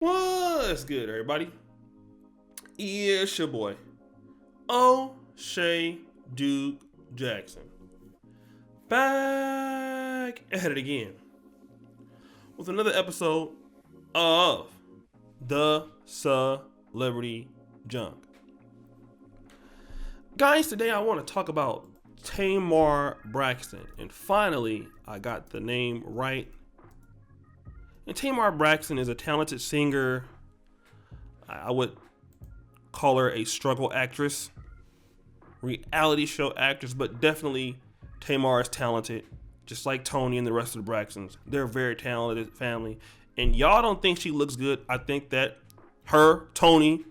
What's good, everybody? It's your boy, O'Shea Duke Jackson. Back at it again with another episode of The Celebrity Junk. Guys, today I want to talk about Tamar Braxton. And finally, I got the name right. And Tamar Braxton is a talented singer. I would call her a struggle actress, reality show actress, but definitely Tamar is talented, just like Tony and the rest of the Braxtons. They're a very talented family. And y'all don't think she looks good. I think that her, Tony,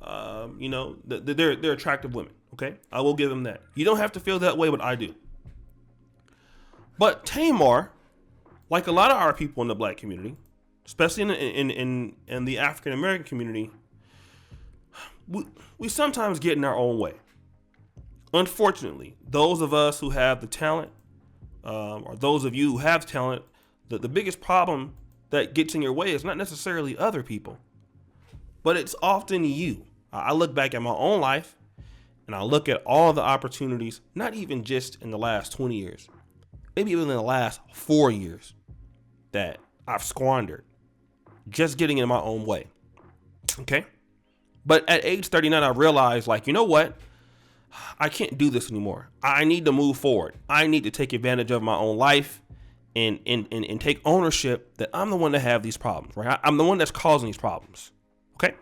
they're attractive women, okay? I will give them that. You don't have to feel that way, but I do. But Tamar, like a lot of our people in the black community, especially in the African American community, we sometimes get in our own way. Unfortunately, those of us who have the talent, or those of you who have talent, the biggest problem that gets in your way is not necessarily other people, but it's often you. I look back at my own life, and I look at all the opportunities, not even just in the last 20 years, maybe even in the last 4 years, that I've squandered just getting in my own way. Okay? But at age 39, I realized, you know what? I can't do this anymore. I need to move forward. I need to take advantage of my own life and take ownership that I'm the one that have these problems, right? I'm the one that's causing these problems. Okay?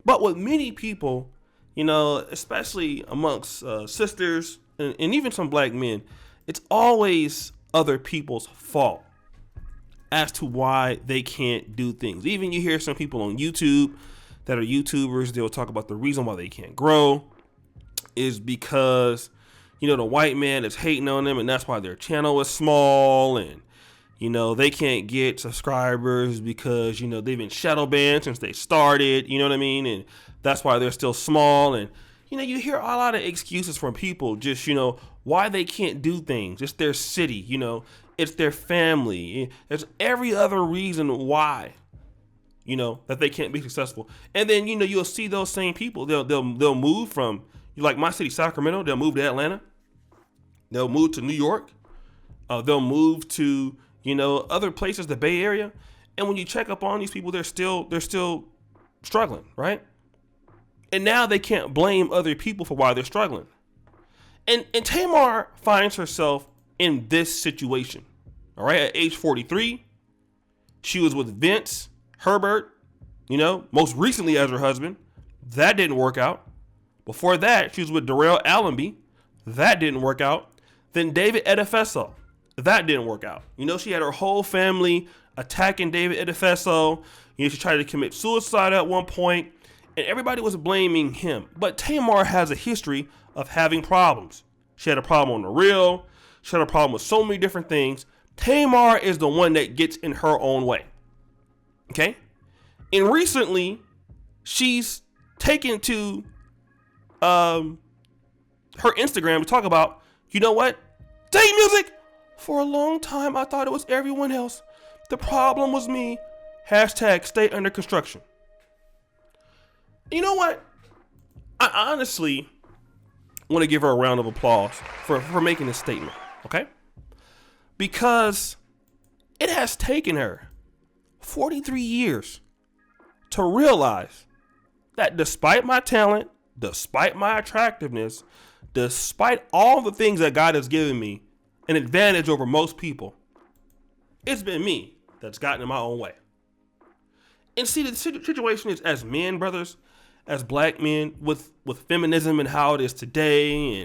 But with many people, especially amongst sisters and even some black men, it's always other people's fault as to why they can't do things. Even you hear some people on YouTube that are YouTubers, they'll talk about the reason why they can't grow is because, the white man is hating on them and that's why their channel is small, and, they can't get subscribers because, they've been shadow banned since they started, you know what I mean? And that's why they're still small. And, you hear a lot of excuses from people just, why they can't do things. It's their city, it's their family. There's every other reason why, that they can't be successful. And then, you'll see those same people. They'll move from, like my city, Sacramento. They'll move to Atlanta. They'll move to New York. They'll move to, other places, the Bay Area. And when you check up on these people, they're still struggling, right? And now they can't blame other people for why they're struggling. And Tamar finds herself in this situation. All right, at age 43, she was with Vince Herbert, most recently as her husband. That didn't work out. Before that, she was with Darrell Allenby. That didn't work out. Then David Edefeso. That didn't work out. She had her whole family attacking David Edefeso. She tried to commit suicide at one point, and everybody was blaming him. But Tamar has a history of having problems. She had a problem on the reel. She had a problem with so many different things. Tamar is the one that gets in her own way. Okay? And recently, she's taken to her Instagram to talk about, you know what? Date music! For a long time, I thought it was everyone else. The problem was me. Hashtag stay under construction. You know what? I honestly want to give her a round of applause for making this statement, okay? Because it has taken her 43 years to realize that despite my talent, despite my attractiveness, despite all the things that God has given me, an advantage over most people, it's been me that's gotten in my own way. And see, the situation is, as men, brothers, as black men, with feminism and how it is today,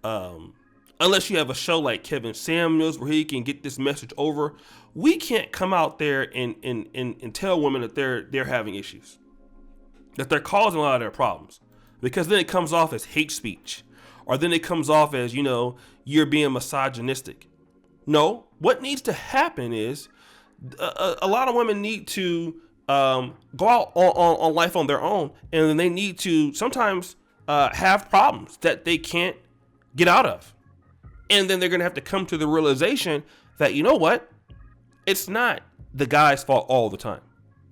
and unless you have a show like Kevin Samuels where he can get this message over, we can't come out there and tell women that they're having issues, that they're causing a lot of their problems, because then it comes off as hate speech, or then it comes off as, you're being misogynistic. No, what needs to happen is a lot of women need to go out on life on their own, and then they need to sometimes have problems that they can't get out of. And then they're going to have to come to the realization that, you know what? It's not the guy's fault all the time.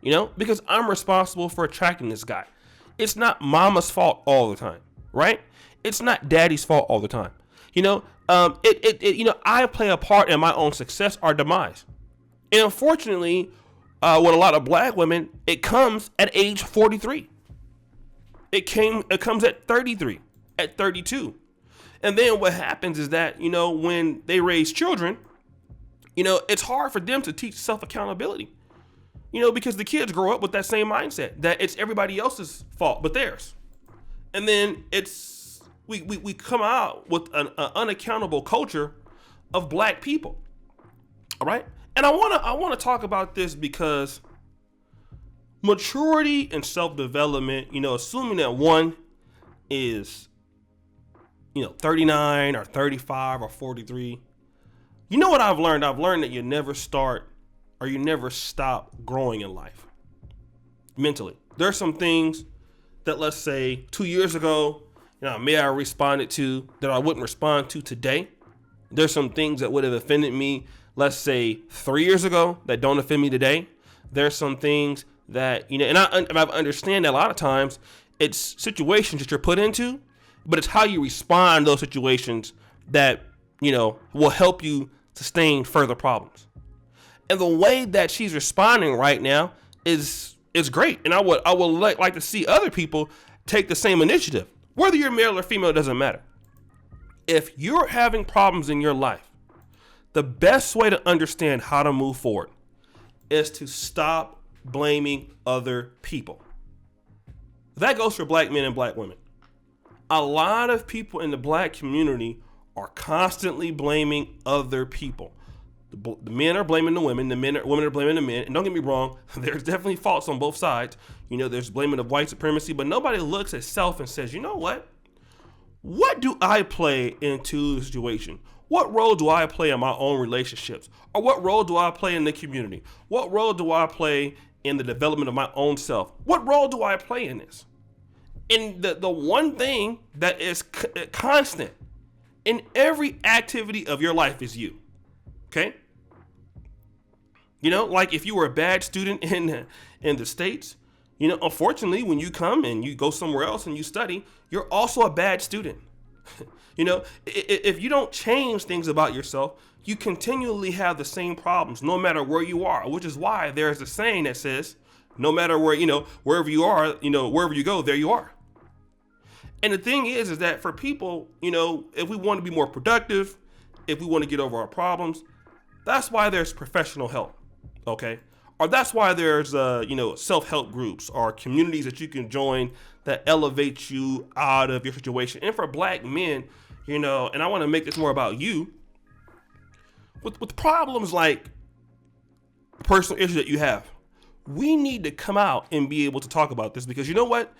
because I'm responsible for attracting this guy. It's not mama's fault all the time, right? It's not daddy's fault all the time. I play a part in my own success or demise. And unfortunately, with a lot of black women, it comes at age 43. It comes at 33, at 32. And then what happens is that, when they raise children, it's hard for them to teach self-accountability. Because the kids grow up with that same mindset that it's everybody else's fault but theirs. And then we come out with an unaccountable culture of black people. All right? And I want to talk about this because maturity and self-development, assuming that one is 39 or 35 or 43. You know what I've learned? I've learned that you never start or you never stop growing in life. Mentally. There are some things that, let's say, 2 years ago, may I responded to that I wouldn't respond to today. There's some things that would have offended me, let's say, 3 years ago that don't offend me today. There's some things that, and I understand that a lot of times it's situations that you're put into, but it's how you respond to those situations that, will help you sustain further problems. And the way that she's responding right now is great. And I would like to see other people take the same initiative. Whether you're male or female, it doesn't matter. If you're having problems in your life, the best way to understand how to move forward is to stop blaming other people. That goes for black men and black women. A lot of people in the black community are constantly blaming other people. The men are blaming the women. Women are blaming the men. And don't get me wrong, there's definitely faults on both sides. There's blaming of white supremacy, but nobody looks at self and says, you know what? What do I play into the situation? What role do I play in my own relationships? Or what role do I play in the community? What role do I play in the development of my own self? What role do I play in this? And the one thing that is constant in every activity of your life is you. Okay? Like if you were a bad student in the States, unfortunately, when you come and you go somewhere else and you study, you're also a bad student. If you don't change things about yourself, you continually have the same problems no matter where you are, which is why there's a saying that says, no matter where, wherever you are, wherever you go, there you are. And the thing is that for people, if we want to be more productive, if we want to get over our problems, that's why there's professional help, okay? Or that's why there's, self-help groups or communities that you can join that elevate you out of your situation. And for black men, and I want to make this more about you, with problems like personal issues that you have, we need to come out and be able to talk about this because you know what?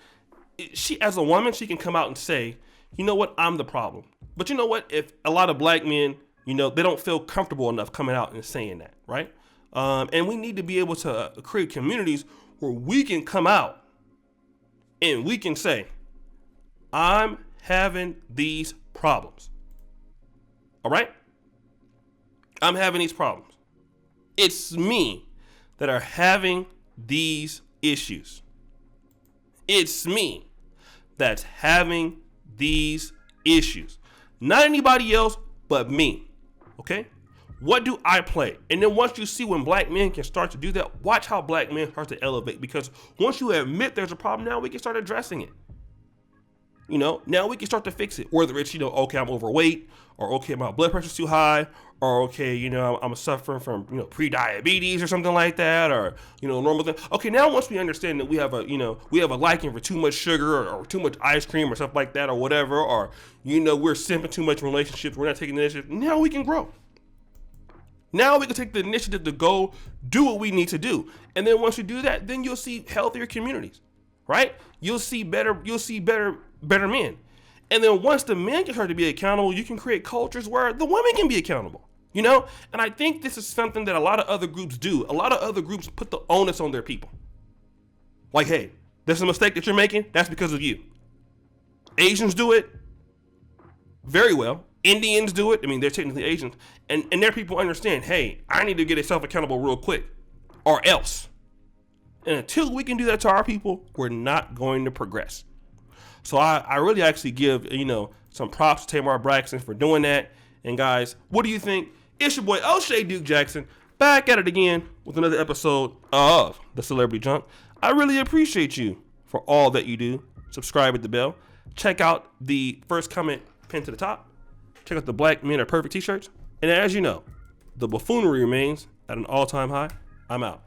She, as a woman, she can come out and say, you know what? I'm the problem. But you know what? If a lot of black men, they don't feel comfortable enough coming out and saying that, right? And we need to be able to create communities where we can come out and we can say, I'm having these problems. All right? I'm having these problems. It's me that are having these issues. It's me that's having these issues. Not anybody else, but me. Okay? What do I play? And then once you see when black men can start to do that, watch how black men start to elevate. Because once you admit there's a problem, now we can start addressing it. Now we can start to fix it. Whether it's, okay, I'm overweight, or okay, my blood pressure's too high, or okay, I'm suffering from, pre-diabetes or something like that, or, normal thing. Okay, now once we understand that we have a liking for too much sugar or too much ice cream or stuff like that or whatever, or, we're simping too much in relationships, we're not taking the initiative, now we can grow. Now we can take the initiative to go do what we need to do. And then once you do that, then you'll see healthier communities, right? You'll see better men. And then once the men can start to be accountable, you can create cultures where the women can be accountable, And I think this is something that a lot of other groups do. A lot of other groups put the onus on their people. Like, hey, there's a mistake that you're making. That's because of you. Asians do it very well. Indians do it. I mean, they're technically Asians. And their people understand, hey, I need to get a self-accountable real quick or else. And until we can do that to our people, we're not going to progress. So I really actually give, some props to Tamar Braxton for doing that. And guys, what do you think? It's your boy O'Shea Duke Jackson, back at it again with another episode of The Celebrity Junk. I really appreciate you for all that you do. Subscribe with the bell. Check out the first comment pinned to the top. Check out the Black Men Are Perfect t-shirts. And as you know, the buffoonery remains at an all-time high. I'm out.